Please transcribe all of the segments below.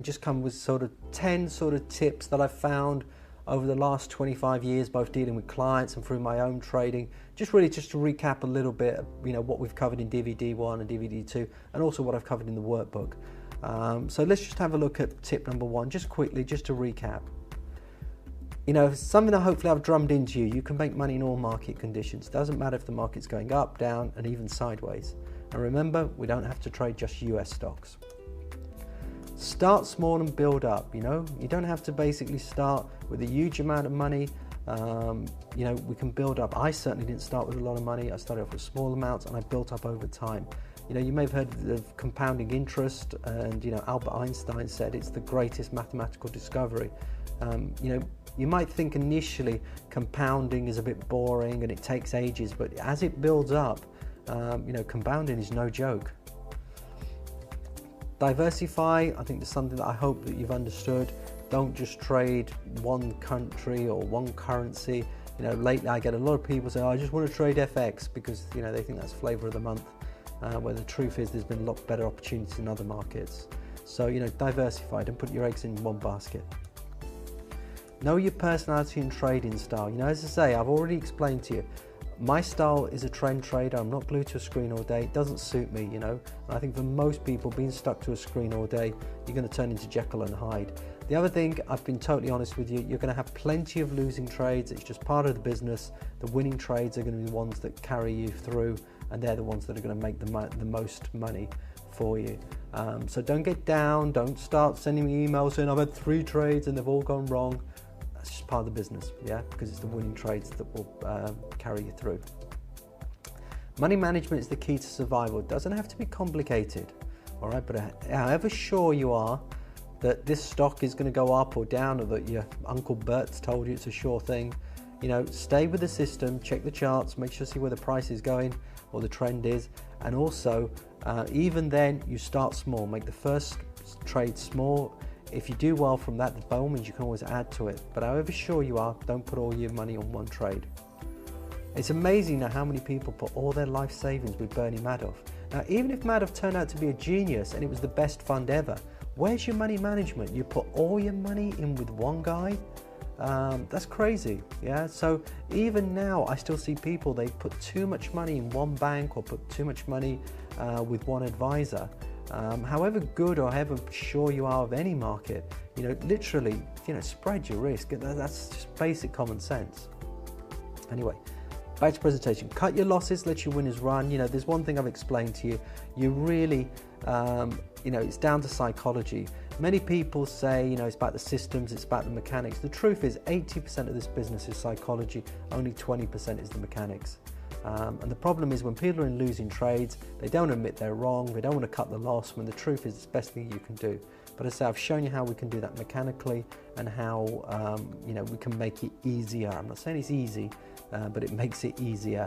just come with sort of 10 sort of tips that I've found over the last 25 years, both dealing with clients and through my own trading. Just to recap a little bit, what we've covered in DVD 1 and DVD 2, and also what I've covered in the workbook. So let's just have a look at tip number 1, just quickly, just to recap. Something that hopefully I've drummed into you. You can make money in all market conditions. Doesn't matter if the market's going up, down, and even sideways. And remember, we don't have to trade just US stocks. Start small and build up. You don't have to basically start with a huge amount of money. We can build up. I certainly didn't start with a lot of money. I started off with small amounts and I built up over time. You may have heard of compounding interest, and Albert Einstein said it's the greatest mathematical discovery. You might think initially compounding is a bit boring and it takes ages, but as it builds up, compounding is no joke. Diversify, I think that's something that I hope that you've understood. Don't just trade one country or one currency. Lately I get a lot of people say, I just want to trade FX because, they think that's flavor of the month, where the truth is there's been a lot better opportunities in other markets. So, diversify, don't put your eggs in one basket. Know your personality and trading style. As I say, I've already explained to you, my style is a trend trader. I'm not glued to a screen all day. It doesn't suit me, And I think for most people, being stuck to a screen all day, you're going to turn into Jekyll and Hyde. The other thing, I've been totally honest with you, you're going to have plenty of losing trades. It's just part of the business. The winning trades are going to be the ones that carry you through, and they're the ones that are going to make the most money for you. So don't get down. Don't start sending me emails saying I've had 3 trades and they've all gone wrong. That's just part of the business, because it's the winning trades that will carry you through. Money management is the key to survival. It doesn't have to be complicated, all right? But however sure you are that this stock is going to go up or down, or that your Uncle Bert's told you it's a sure thing, stay with the system, check the charts, make sure to see where the price is going or the trend is, and also even then you start small. Make the first trade small. If you do well from that, by all means you can always add to it. But however sure you are, don't put all your money on one trade. It's amazing now how many people put all their life savings with Bernie Madoff. Now, even if Madoff turned out to be a genius and it was the best fund ever, where's your money management? You put all your money in with one guy? That's crazy, So even now, I still see people, they put too much money in one bank or put too much money with one advisor. However good or however sure you are of any market, literally, spread your risk. That's just basic common sense. Anyway, back to presentation. Cut your losses, let your winners run. There's one thing I've explained to you. You really, it's down to psychology. Many people say, it's about the systems, it's about the mechanics. The truth is 80% of this business is psychology, only 20% is the mechanics. And the problem is when people are in losing trades, they don't admit they're wrong, they don't want to cut the loss, when the truth is it's the best thing you can do. But as I say, I've shown you how we can do that mechanically and how we can make it easier. I'm not saying it's easy, but it makes it easier.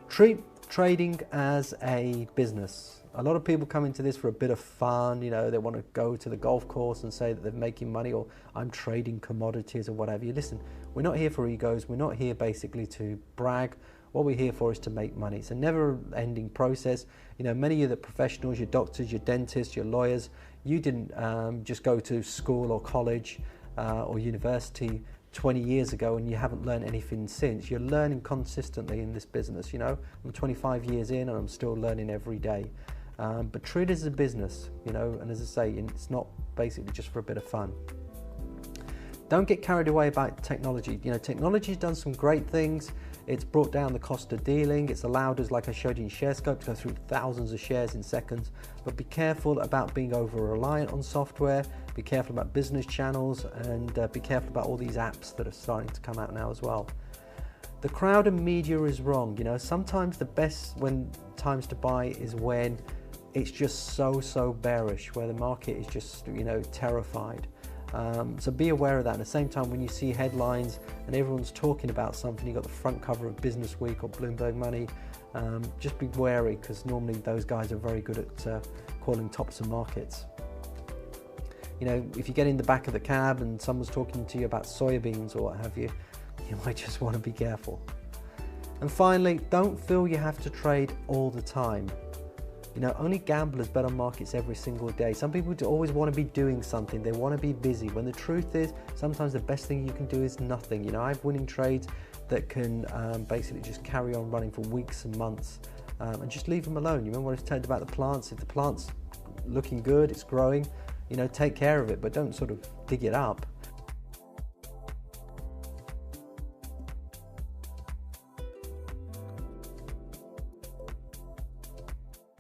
Treat trading as a business. A lot of people come into this for a bit of fun, they want to go to the golf course and say that they're making money, or I'm trading commodities or whatever. Listen, we're not here for egos, we're not here basically to brag. What we're here for is to make money. It's a never-ending process. Many of you, the professionals, your doctors, your dentists, your lawyers, you didn't just go to school or college or university 20 years ago and you haven't learned anything since. You're learning consistently in this business. I'm 25 years in and I'm still learning every day. But treat it as a business, and as I say, it's not basically just for a bit of fun. Don't get carried away about technology. Technology's done some great things. It's brought down the cost of dealing. It's allowed us, like I showed you in ShareScope, to go through thousands of shares in seconds. But be careful about being over-reliant on software. Be careful about business channels, and be careful about all these apps that are starting to come out now as well. The crowd and media is wrong. Sometimes the best times to buy is when it's just so bearish, where the market is just terrified. So be aware of that. At the same time, when you see headlines and everyone's talking about something, you've got the front cover of Business Week or Bloomberg Money, just be wary, because normally those guys are very good at calling tops of markets. If you get in the back of the cab and someone's talking to you about soybeans or what have you, you might just want to be careful. And finally, don't feel you have to trade all the time. You know, only gamblers bet on markets every single day. Some people always want to be doing something. They want to be busy. When the truth is, sometimes the best thing you can do is nothing. You know, I have winning trades that can basically just carry on running for weeks and months and just leave them alone. You remember what I said about the plants? If the plant's looking good, it's growing, you know, take care of it, but don't sort of dig it up.